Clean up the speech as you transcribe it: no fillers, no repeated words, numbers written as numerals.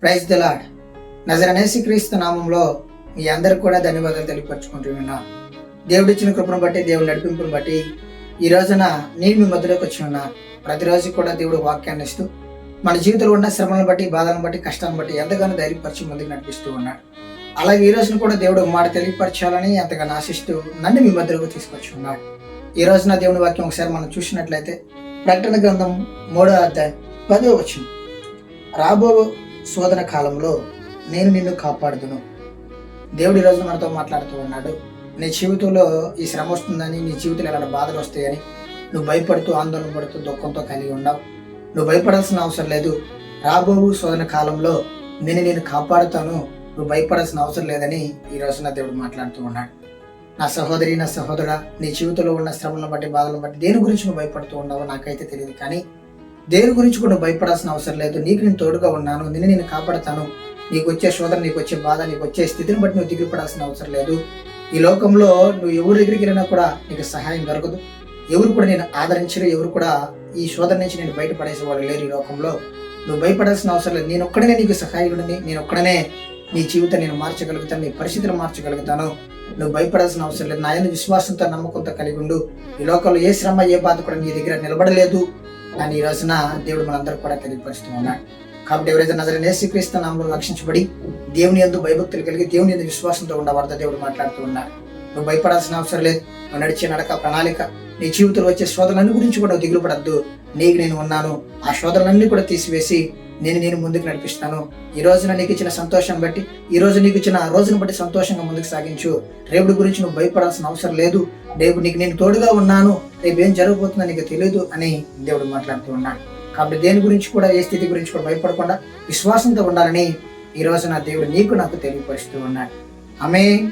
Praise the lord. నజరేయుడైన క్రీస్తు నామంలో మీ అందరికి కూడా ధన్యవాదాలు తెలియపరచుకుంటున్నా. దేవుడిచ్చిన కృపను బట్టి, దేవుడి నడిపింపును బట్టి ఈ రోజున నేను మీ మధ్యలోకి వచ్చి ఉన్నా. ప్రతిరోజు కూడా దేవుడు వాక్యాన్ని ఇస్తూ మన జీవితంలో ఉన్న శ్రమలను బట్టి, బాధలను బట్టి, కష్టాలను బట్టి ఎంతగానో ధైర్యపరిచి ముందుకు నడిపిస్తూ ఉన్నాడు. అలాగే ఈ రోజున కూడా దేవుడు మాట తెలియపరచాలని ఎంతగానో ఆశిస్తూ నన్ను మీ మధ్యలోకి తీసుకొచ్చి ఉన్నాడు. ఈ రోజున దేవుని వాక్యం ఒకసారి మనం చూసినట్లయితే ప్రకటన గ్రంథం 3వ అధ్యాయం 10వ వచనం. రాబో శోధన కాలంలో నేను నిన్ను కాపాడుదును. దేవుడు ఈ రోజు మనతో మాట్లాడుతూ ఉన్నాడు. నీ జీవితంలో ఈ శ్రమ వస్తుందని, నీ జీవితంలో ఎలాంటి బాధలు వస్తాయని నువ్వు భయపడుతూ, ఆందోళన పడుతూ, దుఃఖంతో కలిగి ఉన్నావు. నువ్వు భయపడాల్సిన అవసరం లేదు. రాబో శోధన కాలంలో నేను కాపాడుతాను, నువ్వు భయపడాల్సిన అవసరం లేదని ఈ రోజున దేవుడు మాట్లాడుతూ ఉన్నాడు. నా సహోదరి, నా సహోదరుడా, నీ జీవితంలో ఉన్న శ్రమలను బట్టి, బాధలను బట్టి దేని గురించి నువ్వు భయపడుతూ ఉన్నావో నాకైతే తెలియదు. కానీ దేని గురించి కూడా నువ్వు భయపడాల్సిన అవసరం లేదు. నీకు నేను తోడుగా ఉన్నాను, నేను కాపాడుతాను. నీకు వచ్చే శోధన, నీకు వచ్చే బాధ, నీకు వచ్చే స్థితిని బట్టి నువ్వు దిగులు పడాల్సిన అవసరం లేదు. ఈ లోకంలో నువ్వు ఎవరి దగ్గరికి వెళ్ళినా కూడా నీకు సహాయం దొరకదు. ఎవరు కూడా నేను ఆదరించరు, ఎవరు కూడా ఈ శోధన నుంచి నేను బయటపడేసేవాడు లేరు. ఈ లోకంలో నువ్వు భయపడాల్సిన అవసరం లేదు. నేను ఒక్కడనే నీకు సహాయకుడిని, నేను ఒక్కడనే నీ జీవితం నేను మార్చగలుగుతాను, నీ పరిస్థితులు మార్చగలుగుతాను. నువ్వు భయపడాల్సిన అవసరం లేదు. నా యందు విశ్వాసంతో, నమ్మకంతో కలిగి ఉండు. ఈ లోకంలో ఏ శ్రమ, ఏ బాధ కూడా నీ దగ్గర నిలబడలేదు అని ఈ రోజున దేవుడు మనందరూ కూడా తెలియపరుస్తూ ఉన్నాడు. కాబట్టి ఎవరైతే నజరేయుడైన క్రీస్తు నామములో రక్షించబడి దేవుని యందు భయభక్తులు కలిగి దేవుని యందు విశ్వాసంతో ఉండవారితో దేవుడు మాట్లాడుతూ ఉన్నాడు. నువ్వు భయపడాల్సిన అవసరం లేదు. నువ్వు నడిచే నడక, ప్రణాళిక, నీ జీవితంలో వచ్చే శోధనలన్నీ గురించి కూడా దిగులు పడద్దు. నీకు నేను ఉన్నాను. ఆ శోధనలన్నీ కూడా తీసివేసి నేను ముందుకు నడిపిస్తాను. ఈ రోజున నీకు ఇచ్చిన సంతోషం బట్టి, ఈ రోజు నీకు ఇచ్చిన రోజును బట్టి సంతోషంగా ముందుకు సాగించు. రేపు గురించి నువ్వు భయపడాల్సిన అవసరం లేదు. రేపు నీకు నేను తోడుగా ఉన్నాను. రేపు ఏం జరగబోతుందో నీకు తెలియదు అని దేవుడు మాట్లాడుతూ ఉన్నాడు. కాబట్టి దేని గురించి కూడా, ఏ స్థితి గురించి కూడా భయపడకుండా విశ్వాసంతో ఉండాలని ఈ రోజున దేవుడు నీకు నాకు తెలియపరుస్తూ ఉన్నాడు. ఆమేన్.